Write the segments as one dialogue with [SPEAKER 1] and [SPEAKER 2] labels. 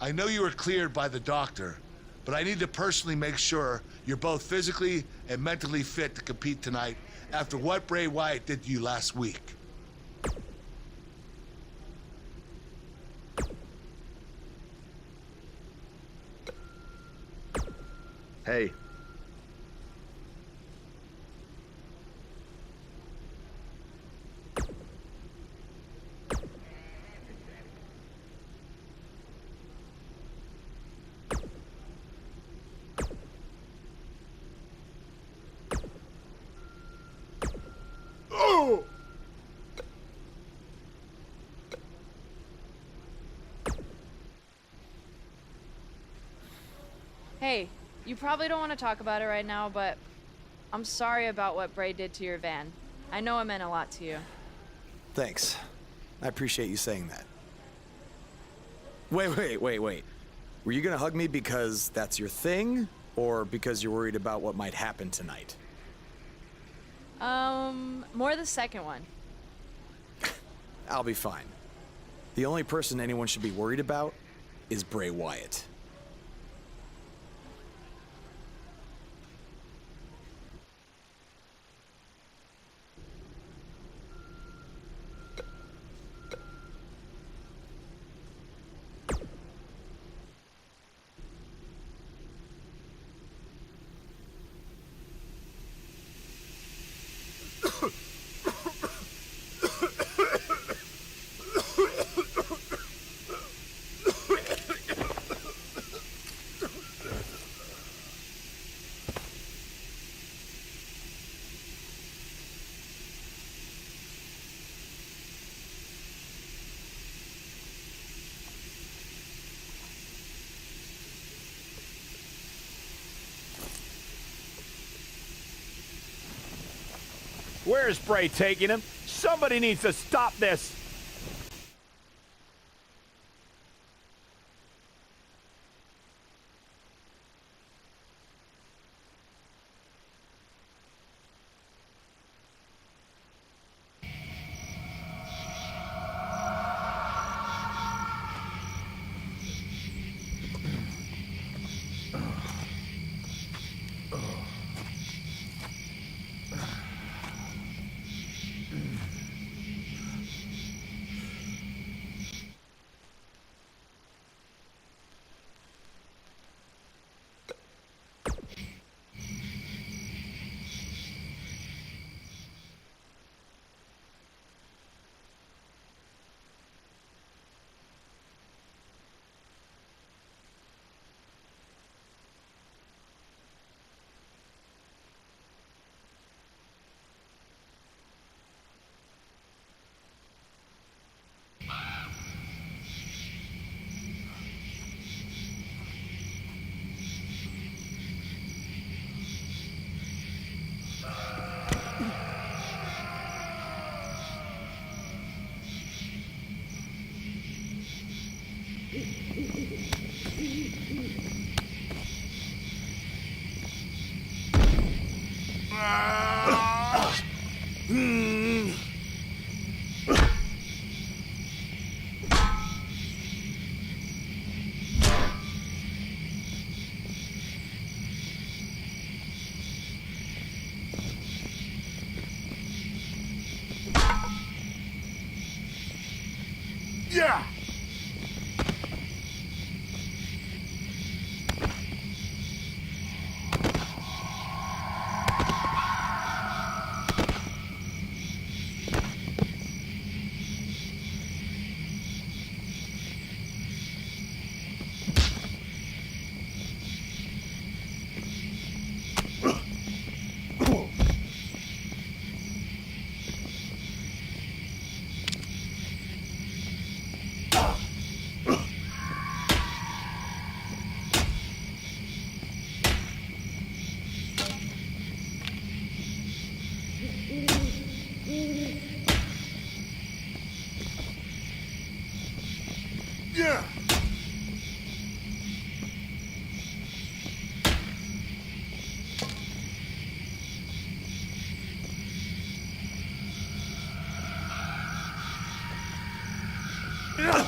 [SPEAKER 1] I know you were cleared by the doctor, but I need to personally make sure you're both physically and mentally fit to compete tonight after what Bray Wyatt did to you last week.
[SPEAKER 2] Hey. Oh!
[SPEAKER 3] Hey, you probably don't want to talk about it right now, but I'm sorry about what Bray did to your van. I know it meant a lot to you.
[SPEAKER 4] Thanks. I appreciate you saying that. Wait. Were you gonna hug me because that's your thing, or because you're worried about what might happen tonight?
[SPEAKER 3] More the second one.
[SPEAKER 4] I'll be fine. The only person anyone should be worried about is Bray Wyatt.
[SPEAKER 5] Where's Bray taking him? Somebody needs to stop this!
[SPEAKER 2] Yeah! Yeah!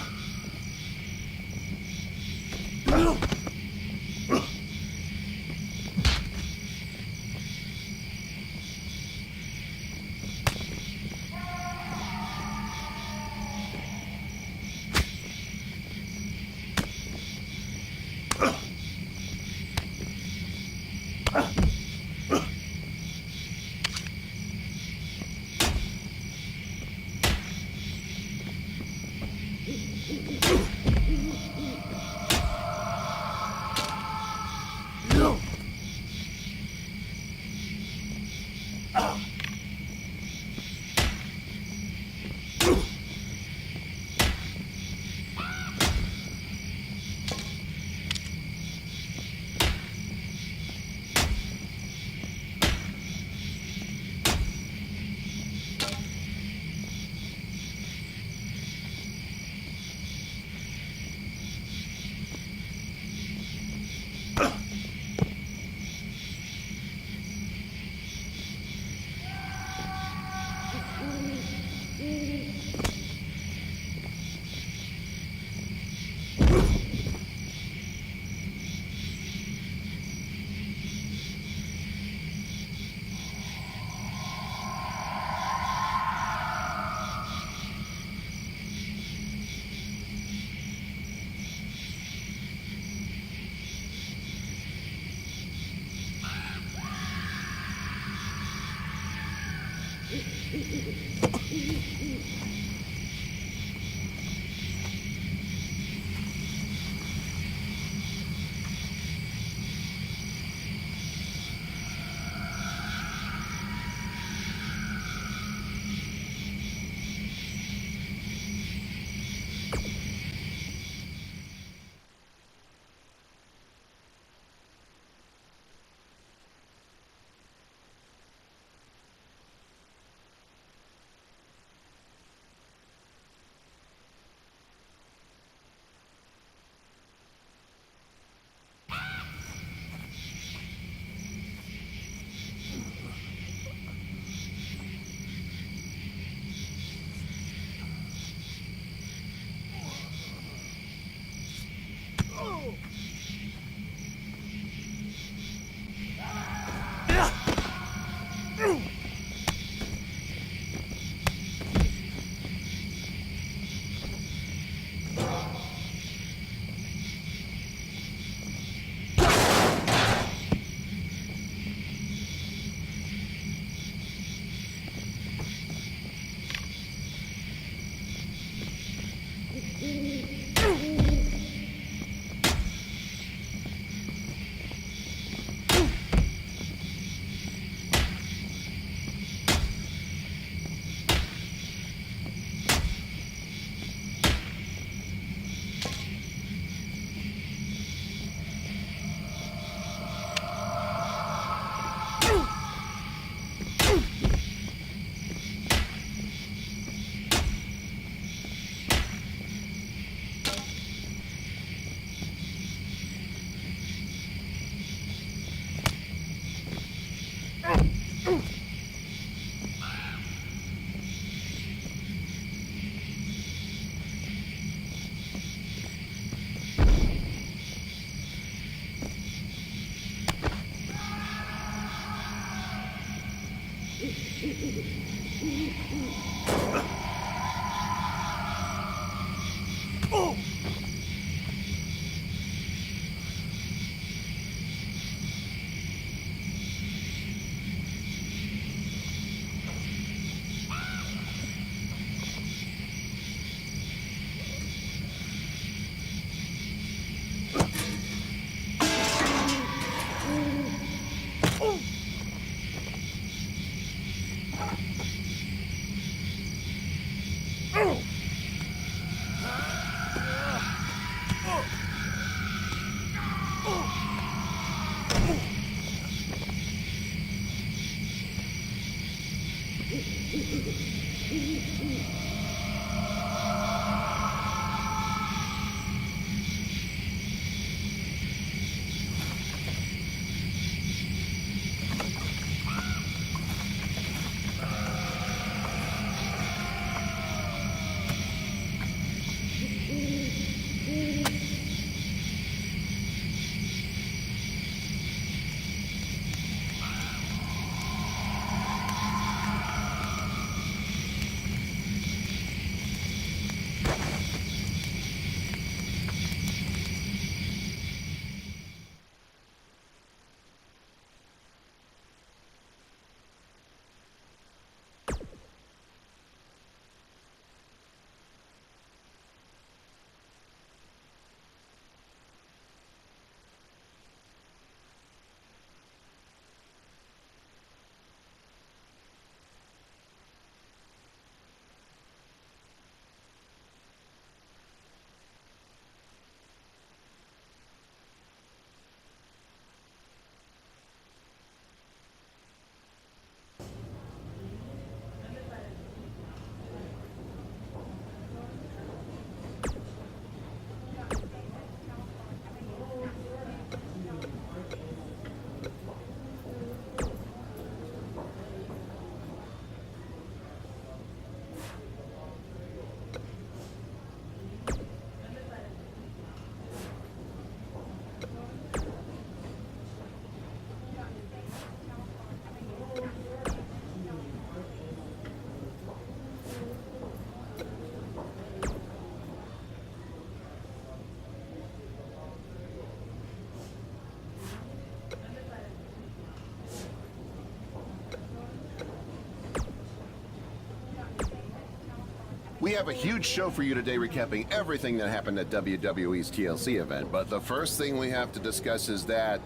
[SPEAKER 2] We have a huge show for you today recapping everything that happened at WWE's TLC event, but the first thing we have to discuss is that,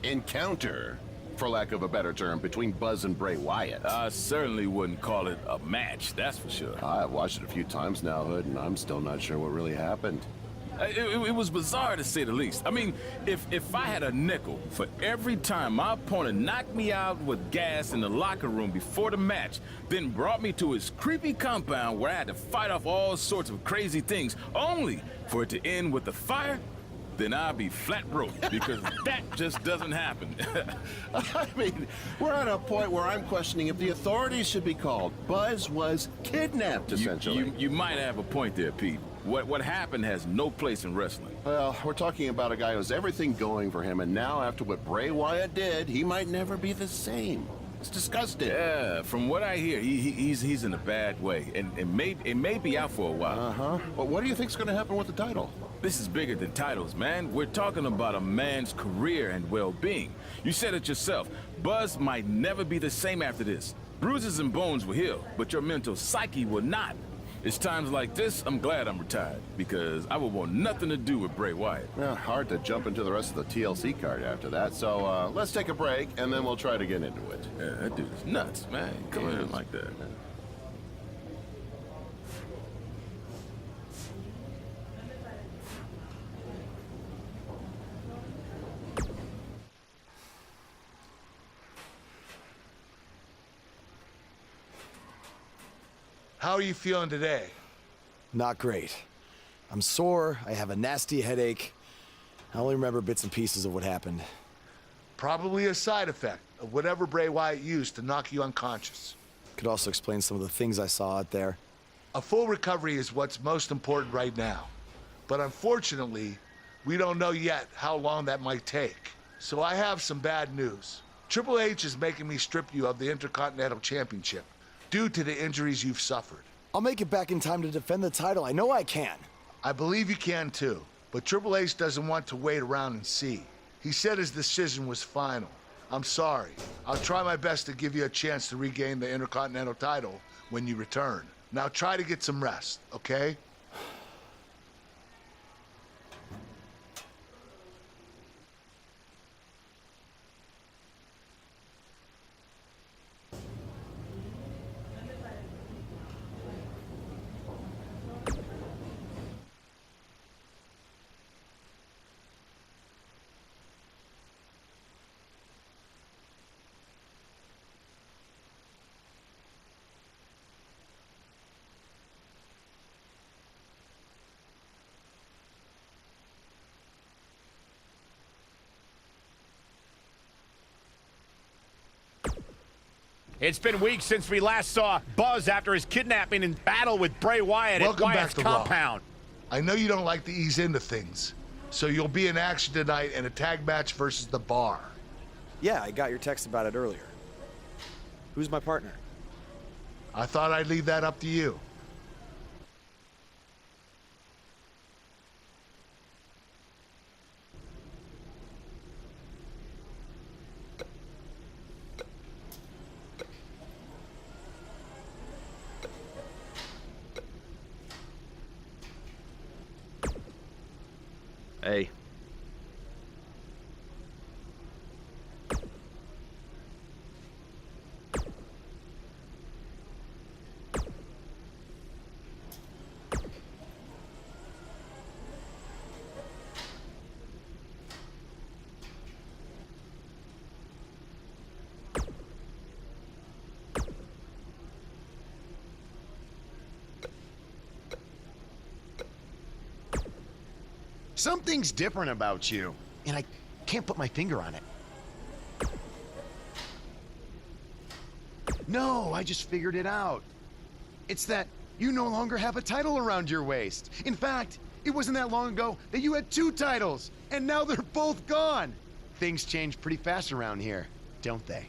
[SPEAKER 2] encounter, for lack of a better term, between Buzz and Bray Wyatt.
[SPEAKER 6] I certainly wouldn't call it a match, that's for sure.
[SPEAKER 2] I've watched it a few times now, Hood, and I'm still not sure what really happened.
[SPEAKER 6] It was bizarre to say the least. I mean, if I had a nickel for every time my opponent knocked me out with gas in the locker room before the match, then brought me to his creepy compound where I had to fight off all sorts of crazy things, only for it to end with a fire, then I'd be flat broke, because that just doesn't happen.
[SPEAKER 2] I mean, we're at a point where I'm questioning if the authorities should be called. Buzz was kidnapped, essentially.
[SPEAKER 6] You might have a point there, Pete. What happened has no place in wrestling.
[SPEAKER 2] Well, we're talking about a guy who has everything going for him, and now after what Bray Wyatt did, he might never be the same. It's disgusting.
[SPEAKER 6] Yeah, from what I hear, he's in a bad way, and it may be out for a while.
[SPEAKER 2] Uh-huh. Well, what do you think's going to happen with the title?
[SPEAKER 6] This is bigger than titles, man. We're talking about a man's career and well-being. You said it yourself. Buzz might never be the same after this. Bruises and bones will heal, but your mental psyche will not. It's times like this, I'm glad I'm retired, because I would want nothing to do with Bray Wyatt.
[SPEAKER 2] Yeah, hard to jump into the rest of the TLC card after that, so let's take a break, and then we'll try to get into it.
[SPEAKER 6] Yeah, that dude is nuts, man. Come in like that.
[SPEAKER 1] How are you feeling today?
[SPEAKER 4] Not great. I'm sore, I have a nasty headache. I only remember bits and pieces of what happened.
[SPEAKER 1] Probably a side effect of whatever Bray Wyatt used to knock you unconscious.
[SPEAKER 4] Could also explain some of the things I saw out there.
[SPEAKER 1] A full recovery is what's most important right now. But unfortunately, we don't know yet how long that might take. So I have some bad news. Triple H is making me strip you of the Intercontinental Championship due to the injuries you've suffered.
[SPEAKER 4] I'll make it back in time to defend the title. I know I can.
[SPEAKER 1] I believe you can too, but Triple H doesn't want to wait around and see. He said his decision was final. I'm sorry. I'll try my best to give you a chance to regain the Intercontinental title when you return. Now try to get some rest, okay?
[SPEAKER 5] It's been weeks since we last saw Buzz after his kidnapping and battle with Bray Wyatt at
[SPEAKER 1] Welcome back
[SPEAKER 5] Wyatt's
[SPEAKER 1] to Raw.
[SPEAKER 5] compound.
[SPEAKER 1] I know you don't like to ease into things, so you'll be in action tonight in a tag match versus The Bar.
[SPEAKER 4] Yeah, I got your text about it earlier. Who's my partner?
[SPEAKER 1] I thought I'd leave that up to you.
[SPEAKER 7] Hey.
[SPEAKER 8] Something's different about you, and I can't put my finger on it. No, I just figured it out. It's that you no longer have a title around your waist. In fact, it wasn't that long ago that you had 2 titles, and now they're both gone. Things change pretty fast around here, don't they?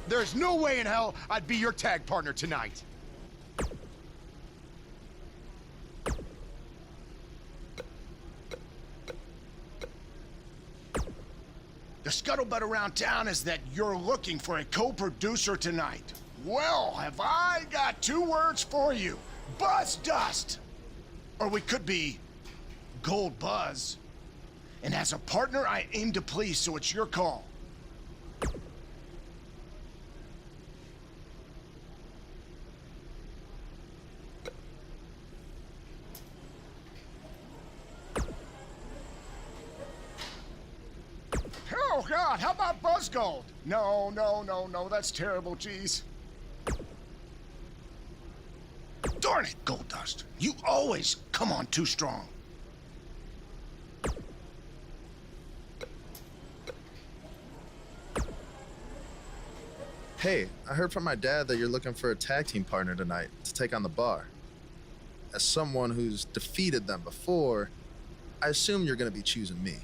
[SPEAKER 8] There's no way in hell I'd be your tag partner tonight.
[SPEAKER 7] The scuttlebutt around town is that you're looking for a co-producer tonight. Well, have I got 2 words for you. Buzz Dust. Or we could be Gold Buzz. And as a partner, I aim to please, so it's your call. Oh, God, how about Buzz Gold? No, that's terrible, jeez. Darn it, Gold Dust. You always come on too strong.
[SPEAKER 9] Hey, I heard from my dad that you're looking for a tag team partner tonight to take on the Bar. As someone who's defeated them before, I assume you're going to be choosing me.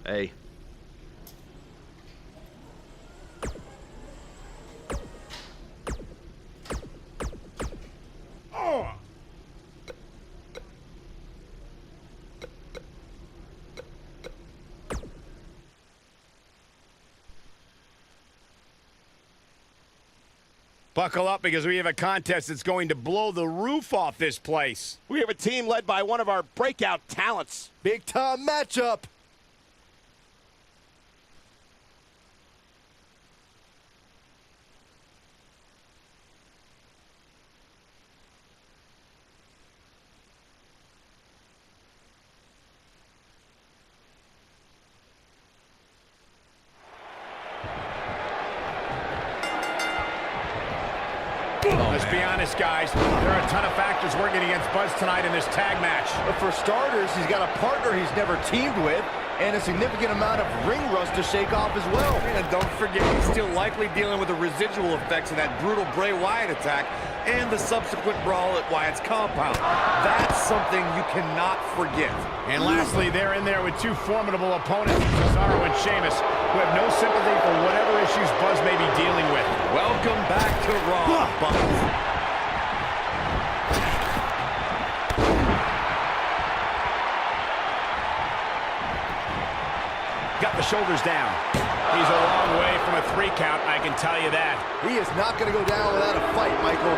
[SPEAKER 10] Hey.
[SPEAKER 5] Buckle up because we have a contest that's going to blow the roof off this place.
[SPEAKER 11] We have a team led by one of our breakout talents.
[SPEAKER 4] Big time matchup.
[SPEAKER 5] Let's be honest, guys. There are a ton of factors working against Buzz tonight in this tag match.
[SPEAKER 11] But for starters, he's got a partner he's never teamed with, and a significant amount of ring rust to shake off as well.
[SPEAKER 12] And don't forget, he's still likely dealing with the residual effects of that brutal Bray Wyatt attack and the subsequent brawl at Wyatt's compound. That's something you cannot forget.
[SPEAKER 5] And lastly, they're in there with 2 formidable opponents, Cesaro and Sheamus, who have no sympathy for whatever issues Buzz may be dealing with.
[SPEAKER 12] Welcome back to Raw, Buzz.
[SPEAKER 5] Got the shoulders down. He's a long way from a 3 count, I can tell you that.
[SPEAKER 11] He is not going to go down without a fight, Michael.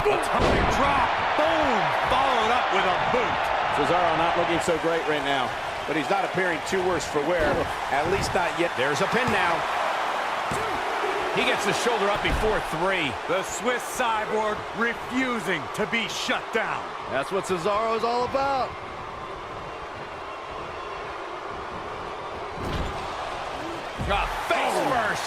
[SPEAKER 12] Atomic drop. Boom. Followed up with a boot.
[SPEAKER 11] Cesaro not looking so great right now, but he's not appearing too worse for wear, at least not yet.
[SPEAKER 5] There's a pin now. He gets the shoulder up before 3.
[SPEAKER 12] The Swiss Cyborg refusing to be shut down.
[SPEAKER 11] That's what Cesaro is all about.
[SPEAKER 5] Face first.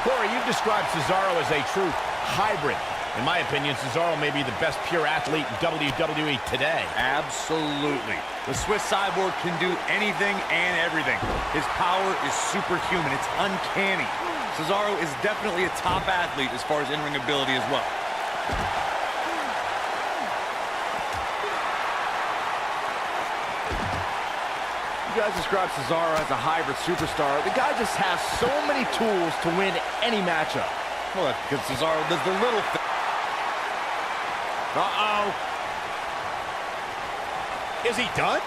[SPEAKER 5] Corey, you've described Cesaro as a true hybrid. In my opinion, Cesaro may be the best pure athlete in WWE today.
[SPEAKER 12] Absolutely. The Swiss Cyborg can do anything and everything. His power is superhuman. It's uncanny. Cesaro is definitely a top athlete as far as in-ring ability as well.
[SPEAKER 11] You guys describe Cesaro as a hybrid superstar. The guy just has so many tools to win any matchup.
[SPEAKER 12] Well, that's because Cesaro does the little thing. Uh-oh.
[SPEAKER 5] Is he done?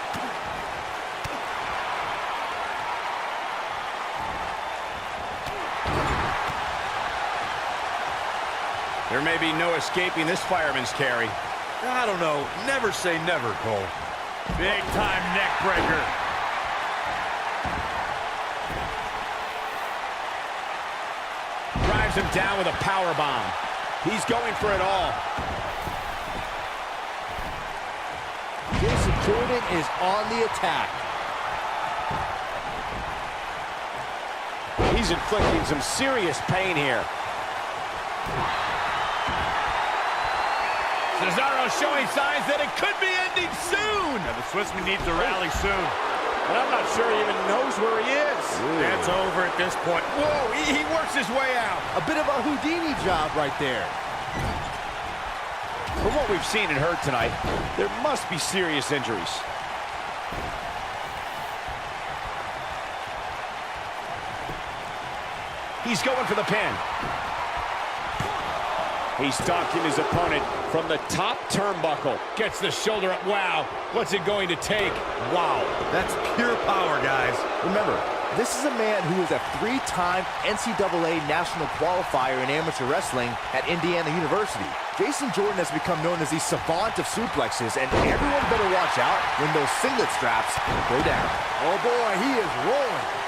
[SPEAKER 5] There may be no escaping this fireman's carry.
[SPEAKER 12] I don't know. Never say never, Cole.
[SPEAKER 5] Big time neck breaker. Drives him down with a power bomb. He's going for it all.
[SPEAKER 11] Jason Jordan is on the attack.
[SPEAKER 5] He's inflicting some serious pain here. Cesaro showing signs that it could be ending soon.
[SPEAKER 12] And the Swissman needs to rally soon.
[SPEAKER 5] But I'm not sure he even knows where he is.
[SPEAKER 12] It's over at this point.
[SPEAKER 5] Whoa, he works his way out.
[SPEAKER 11] A bit of a Houdini job right there.
[SPEAKER 5] From what we've seen and heard tonight, there must be serious injuries. He's going for the pin. He's stalking his opponent from the top turnbuckle. Gets the shoulder up. Wow. What's it going to take? Wow.
[SPEAKER 12] That's pure power, guys.
[SPEAKER 11] Remember, this is a man who is a 3-time NCAA national qualifier in amateur wrestling at Indiana University. Jason Jordan has become known as the savant of suplexes, and everyone better watch out when those singlet straps go down. Oh boy, he is rolling.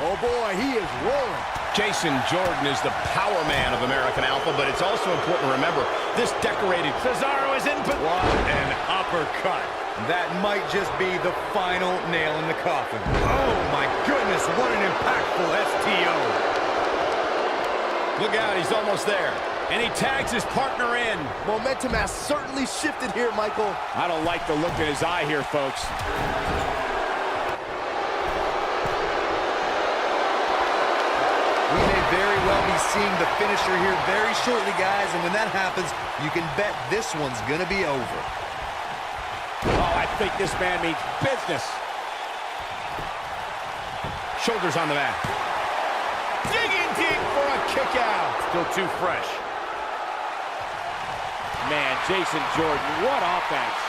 [SPEAKER 11] Oh boy, he is rolling.
[SPEAKER 5] Jason Jordan is the power man of American Alpha, but it's also important to remember this decorated Cesaro is in.
[SPEAKER 12] What an uppercut. That might just be the final nail in the coffin. Oh my goodness, what an impactful STO.
[SPEAKER 5] Look out, he's almost there. And he tags his partner in.
[SPEAKER 11] Momentum has certainly shifted here, Michael.
[SPEAKER 5] I don't like the look in his eye here, folks.
[SPEAKER 12] We may very well be seeing the finisher here very shortly, guys, and when that happens, you can bet this one's gonna be over.
[SPEAKER 5] Oh, I think this man means business. Shoulders on the mat. Digging deep for a kick out.
[SPEAKER 12] Still too fresh.
[SPEAKER 5] Man, Jason Jordan, what offense.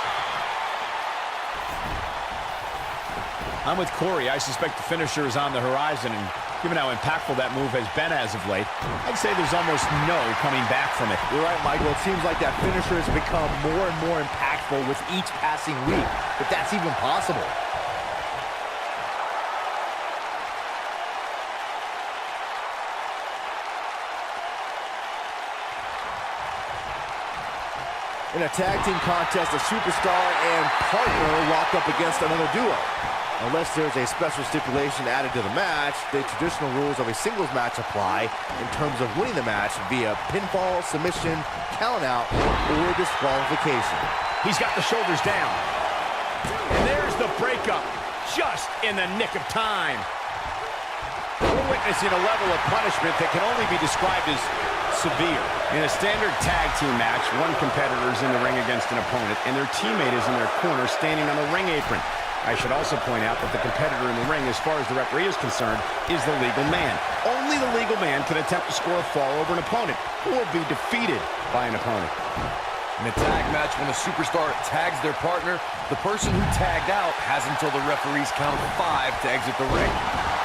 [SPEAKER 5] I'm with Corey. I suspect the finisher is on the horizon, and given how impactful that move has been as of late, I'd say there's almost no coming back from it.
[SPEAKER 11] You're right, Michael. It seems like that finisher has become more and more impactful with each passing week, if that's even possible. In a tag team contest, a superstar and partner lock up against another duo. Unless there's a special stipulation added to the match, the traditional rules of a singles match apply in terms of winning the match via pinfall, submission, countout, or disqualification.
[SPEAKER 5] He's got the shoulders down. And there's the breakup, just in the nick of time. We're witnessing a level of punishment that can only be described as severe. In a standard tag team match, one competitor is in the ring against an opponent, and their teammate is in their corner standing on the ring apron. I should also point out that the competitor in the ring, as far as the referee is concerned, is the legal man. Only the legal man can attempt to score a fall over an opponent or be defeated by an opponent.
[SPEAKER 12] In a tag match, when a superstar tags their partner, the person who tagged out has until the referee's count of 5 to exit the ring.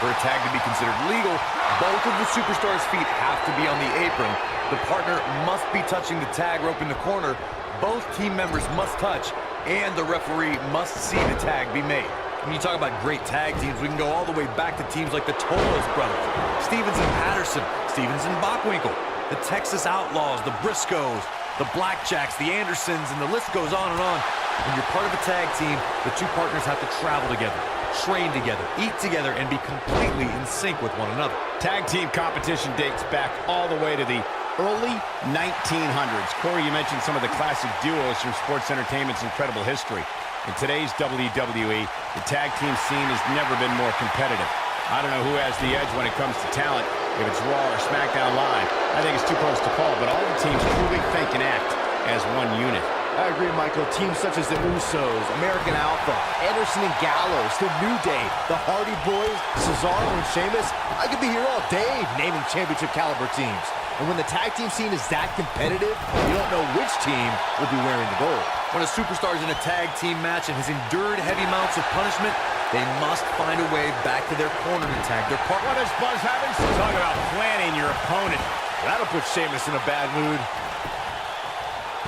[SPEAKER 12] For a tag to be considered legal, both of the superstar's feet have to be on the apron. The partner must be touching the tag rope in the corner. Both team members must touch, and the referee must see the tag be made. When you talk about great tag teams, we can go all the way back to teams like the Tolos brothers, Stevens and Patterson, Stevens and Bockwinkel, the Texas Outlaws, the Briscoes, the Blackjacks, the Andersons, and the list goes on and on. When you're part of a tag team, the two partners have to travel together, train together, eat together, and be completely in sync with one another.
[SPEAKER 5] Tag team competition dates back all the way to the early 1900s. Corey, you mentioned some of the classic duos from sports entertainment's incredible history. In today's WWE, the tag team scene has never been more competitive. I don't know who has the edge when it comes to talent, if it's Raw or SmackDown Live. I think it's too close to call, but all the teams truly think and act as one unit.
[SPEAKER 11] I agree, Michael. Teams such as the Usos, American Alpha, Anderson and Gallows, The New Day, the Hardy Boys, Cesaro and Sheamus. I could be here all day naming championship caliber teams. And when the tag team scene is that competitive, you don't know which team will be wearing the gold.
[SPEAKER 12] When a superstar is in a tag team match and has endured heavy amounts of punishment, They must find a way back to their corner to tag their partner.
[SPEAKER 5] What does Buzz having? Talk about planning your opponent. That'll put Sheamus in a bad mood.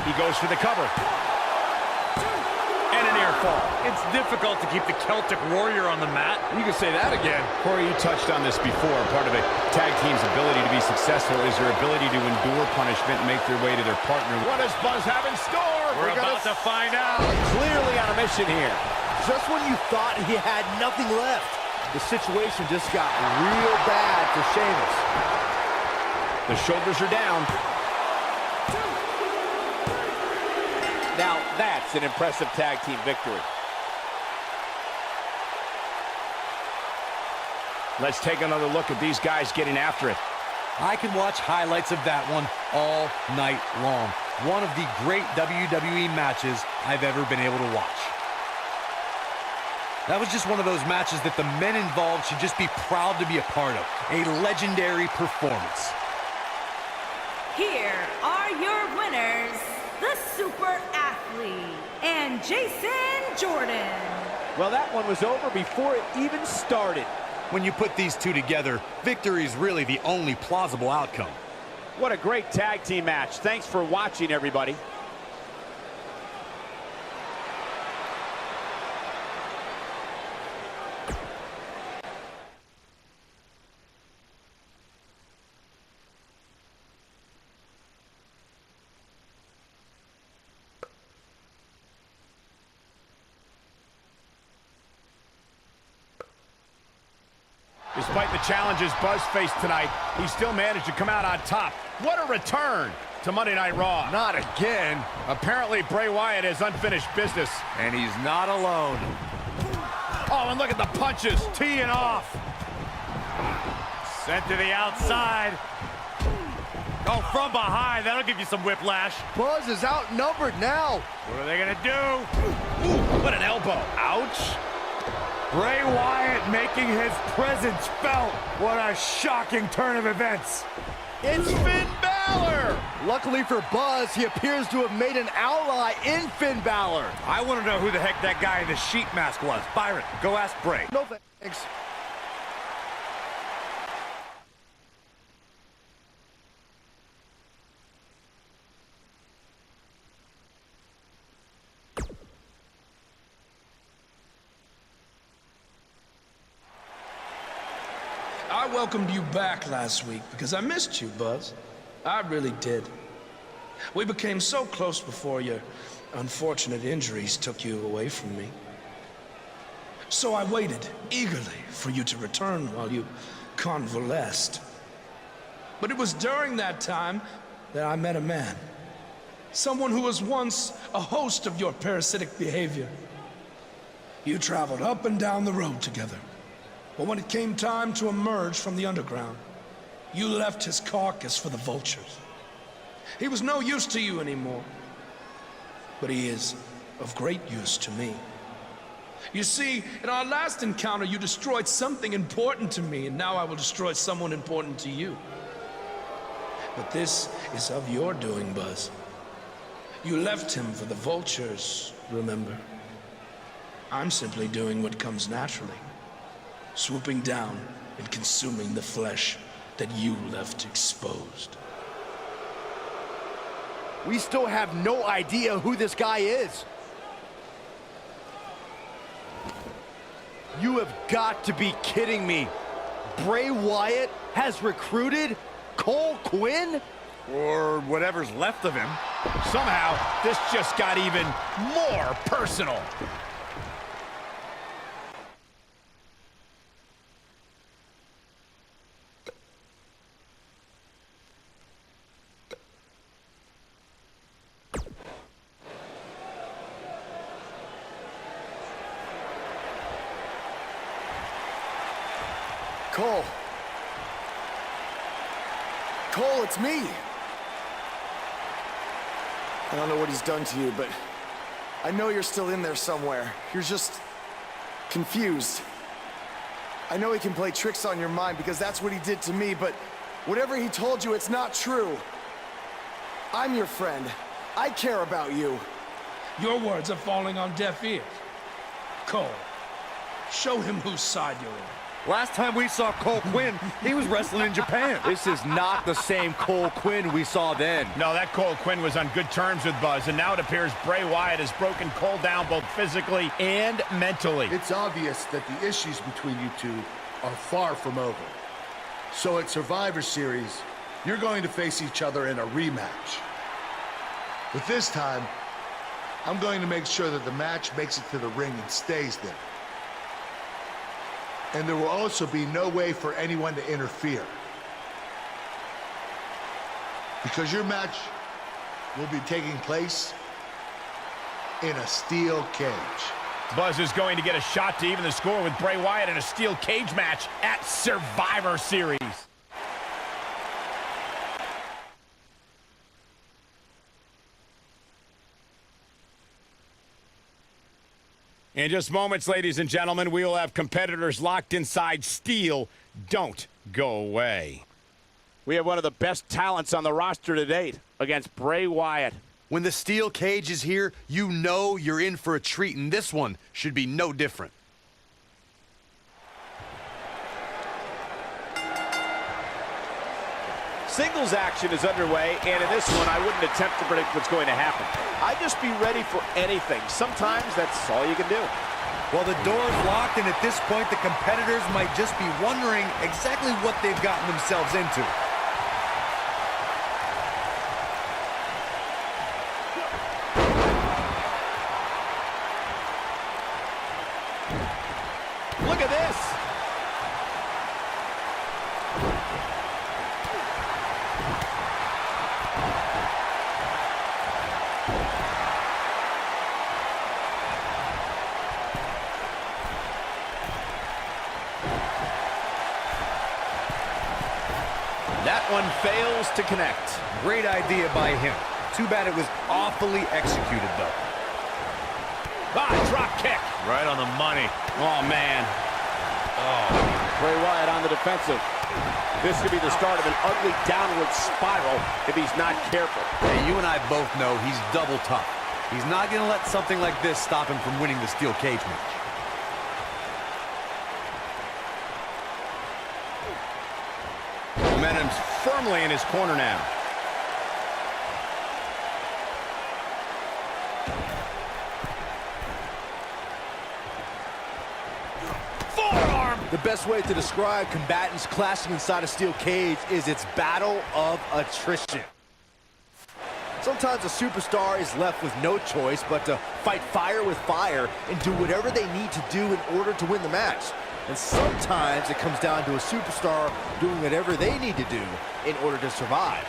[SPEAKER 5] He goes for the cover. And a near fall.
[SPEAKER 12] It's difficult to keep the Celtic Warrior on the mat.
[SPEAKER 5] You can say that again. Corey, you touched on this before. Part of a tag team's ability to be successful is their ability to endure punishment and make their way to their partner. What does Buzz have in store?
[SPEAKER 12] We're about to find out.
[SPEAKER 11] Clearly on a mission here. Just when you thought he had nothing left, the situation just got real bad for Sheamus.
[SPEAKER 5] The shoulders are down.
[SPEAKER 11] Now that's an impressive tag team victory.
[SPEAKER 5] Let's take another look at these guys getting after it.
[SPEAKER 12] I can watch highlights of that one all night long. One of the great WWE matches I've ever been able to watch. That was just one of those matches that the men involved should just be proud to be a part of. A legendary performance.
[SPEAKER 10] Here are your winners, the Super Athlete and Jason Jordan.
[SPEAKER 11] Well, that one was over before it even started.
[SPEAKER 12] When you put these two together, victory is really the only plausible outcome.
[SPEAKER 11] What a great tag team match. Thanks for watching, everybody.
[SPEAKER 5] Despite the challenges Buzz faced tonight, he still managed to come out on top. What a return to Monday Night Raw.
[SPEAKER 11] Not again.
[SPEAKER 5] Apparently, Bray Wyatt has unfinished business.
[SPEAKER 12] And he's not alone.
[SPEAKER 5] Oh, and look at the punches, teeing off.
[SPEAKER 12] Sent to the outside. Oh, from behind, that'll give you some whiplash.
[SPEAKER 11] Buzz is outnumbered now.
[SPEAKER 5] What are they gonna do? Ooh, what an elbow. Ouch.
[SPEAKER 12] Bray Wyatt making his presence felt. What a shocking turn of events.
[SPEAKER 11] It's Finn Balor. Luckily for Buzz, he appears to have made an ally in Finn Balor.
[SPEAKER 12] I want to know who the heck that guy in the sheep mask was. Byron, go ask Bray.
[SPEAKER 11] No thanks.
[SPEAKER 13] I welcomed you back last week because I missed you, Buzz. I really did. We became so close before your unfortunate injuries took you away from me. So I waited eagerly for you to return while you convalesced. But it was during that time that I met a man. Someone who was once a host of your parasitic behavior. You traveled up and down the road together. But when it came time to emerge from the underground, you left his carcass for the vultures. He was no use to you anymore, but he is of great use to me. You see, in our last encounter, you destroyed something important to me, and now I will destroy someone important to you. But this is of your doing, Buzz. You left him for the vultures, remember? I'm simply doing what comes naturally. Swooping down and consuming the flesh that you left exposed.
[SPEAKER 11] We still have no idea who this guy is. You have got to be kidding me. Bray Wyatt has recruited Cole Quinn?
[SPEAKER 12] Or whatever's left of him.
[SPEAKER 5] Somehow, this just got even more personal.
[SPEAKER 8] Cole. Cole, it's me. I don't know what he's done to you, but I know you're still in there somewhere. You're just confused. I know he can play tricks on your mind because that's what he did to me, but whatever he told you, it's not true. I'm your friend. I care about you.
[SPEAKER 13] Your words are falling on deaf ears. Cole, Show him whose side you're on.
[SPEAKER 12] Last time we saw Cole Quinn, he was wrestling in Japan. This is not the same Cole Quinn we saw then.
[SPEAKER 5] No, that Cole Quinn was on good terms with Buzz, and now it appears Bray Wyatt has broken Cole down both physically and mentally.
[SPEAKER 1] It's obvious that the issues between you two are far from over. So at Survivor Series, you're going to face each other in a rematch. But this time, I'm going to make sure that the match makes it to the ring and stays there. And there will also be no way for anyone to interfere. Because your match will be taking place in a steel cage.
[SPEAKER 5] Buzz is going to get a shot to even the score with Bray Wyatt in a steel cage match at Survivor Series. In just moments, ladies and gentlemen, we will have competitors locked inside steel. Don't go away. We have one of the best talents on the roster to date against Bray Wyatt.
[SPEAKER 4] When the steel cage is here, you know you're in for a treat, and this one should be no different.
[SPEAKER 5] Singles action is underway, and in this one, I wouldn't attempt to predict what's going to happen. I'd just be ready for anything. Sometimes that's all you can do.
[SPEAKER 12] Well, the door's locked, and at this point, the competitors might just be wondering exactly what they've gotten themselves into.
[SPEAKER 5] Look at this! That one fails to connect.
[SPEAKER 12] Great idea by him. Too bad it was awfully executed, though.
[SPEAKER 5] Drop kick.
[SPEAKER 12] Right on the money.
[SPEAKER 5] Oh, man. Bray Wyatt on the defensive. This could be the start of an ugly downward spiral if he's not careful.
[SPEAKER 12] Hey, you and I both know he's double tough. He's not going to let something like this stop him from winning the steel cage match.
[SPEAKER 5] Momentum's firmly in his corner now. Forearm!
[SPEAKER 11] The best way to describe combatants clashing inside a steel cage is its battle of attrition. Sometimes a superstar is left with no choice but to fight fire with fire and do whatever they need to do in order to win the match. And sometimes it comes down to a superstar doing whatever they need to do in order to survive.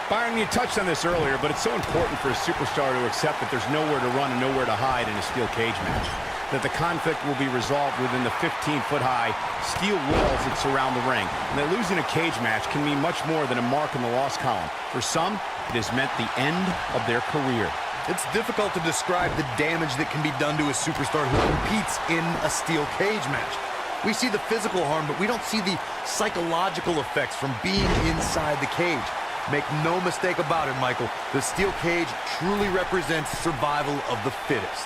[SPEAKER 5] Byron, you touched on this earlier, but it's so important for a superstar to accept that there's nowhere to run and nowhere to hide in a steel cage match. That the conflict will be resolved within the 15-foot-high steel walls that surround the ring. And that losing a cage match can mean much more than a mark in the loss column. For some, it has meant the end of their career.
[SPEAKER 12] It's difficult to describe the damage that can be done to a superstar who competes in a steel cage match. We see the physical harm, but we don't see the psychological effects from being inside the cage. Make no mistake about it, Michael. The steel cage truly represents survival of the fittest.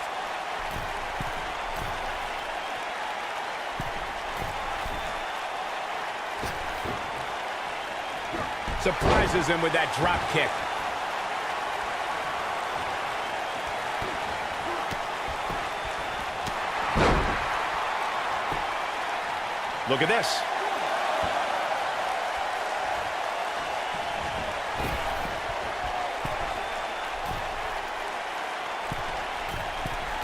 [SPEAKER 5] Surprises him with that drop kick. Look at this.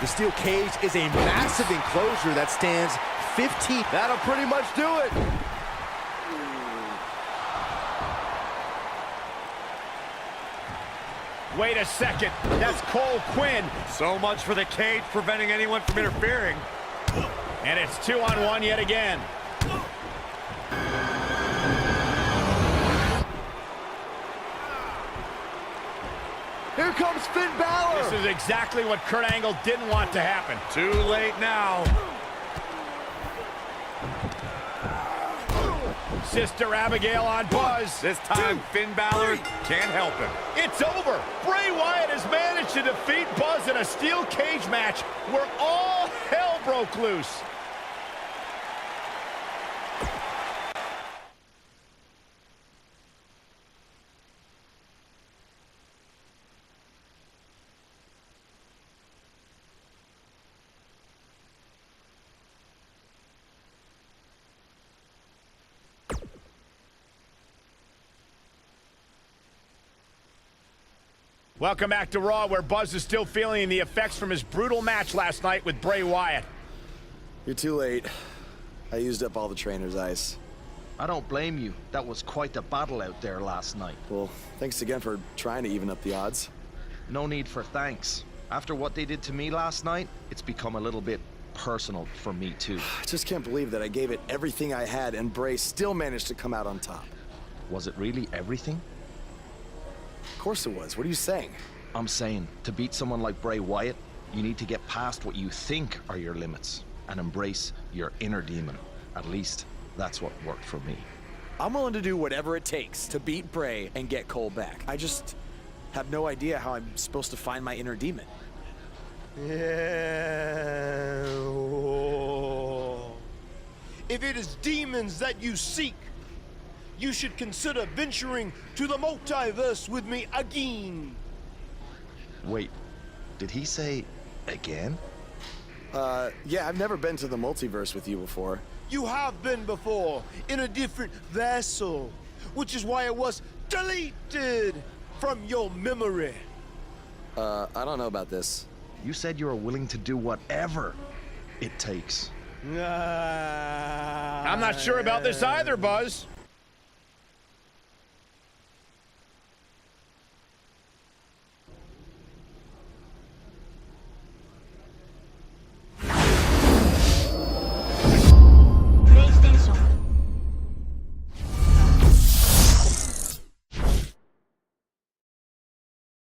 [SPEAKER 11] The steel cage is a massive enclosure that stands 15. That'll pretty much do it.
[SPEAKER 5] Wait a second. That's Cole Quinn.
[SPEAKER 12] So much for the cage preventing anyone from interfering.
[SPEAKER 5] And it's 2-on-1 yet again.
[SPEAKER 11] Here comes Finn Balor.
[SPEAKER 5] This is exactly what Kurt Angle didn't want to happen.
[SPEAKER 12] Too late now.
[SPEAKER 5] Sister Abigail on Buzz.
[SPEAKER 12] This time, Finn Balor can't help him.
[SPEAKER 5] It's over. Bray Wyatt has managed to defeat Buzz in a steel cage match where all hell broke loose. Welcome back to Raw, where Buzz is still feeling the effects from his brutal match last night with Bray Wyatt.
[SPEAKER 4] You're too late. I used up all the trainer's ice.
[SPEAKER 14] I don't blame you. That was quite a battle out there last night.
[SPEAKER 4] Well, thanks again for trying to even up the odds.
[SPEAKER 14] No need for thanks. After what they did to me last night, it's become a little bit personal for me too.
[SPEAKER 4] I just can't believe that I gave it everything I had and Bray still managed to come out on top.
[SPEAKER 14] Was it really everything?
[SPEAKER 4] Of course it was. What are you saying?
[SPEAKER 14] I'm saying, to beat someone like Bray Wyatt, you need to get past what you think are your limits and embrace your inner demon. At least, that's what worked for me.
[SPEAKER 4] I'm willing to do whatever it takes to beat Bray and get Cole back. I just have no idea how I'm supposed to find my inner demon.
[SPEAKER 15] Yeah. If it is demons that you seek, you should consider venturing to the multiverse with me again.
[SPEAKER 14] Wait, did he say again?
[SPEAKER 4] Yeah, I've never been to the multiverse with you before.
[SPEAKER 15] You have been before, in a different vessel, which is why it was deleted from your memory.
[SPEAKER 4] I don't know about this.
[SPEAKER 14] You said you were willing to do whatever it takes.
[SPEAKER 5] I'm not sure about this either, Buzz.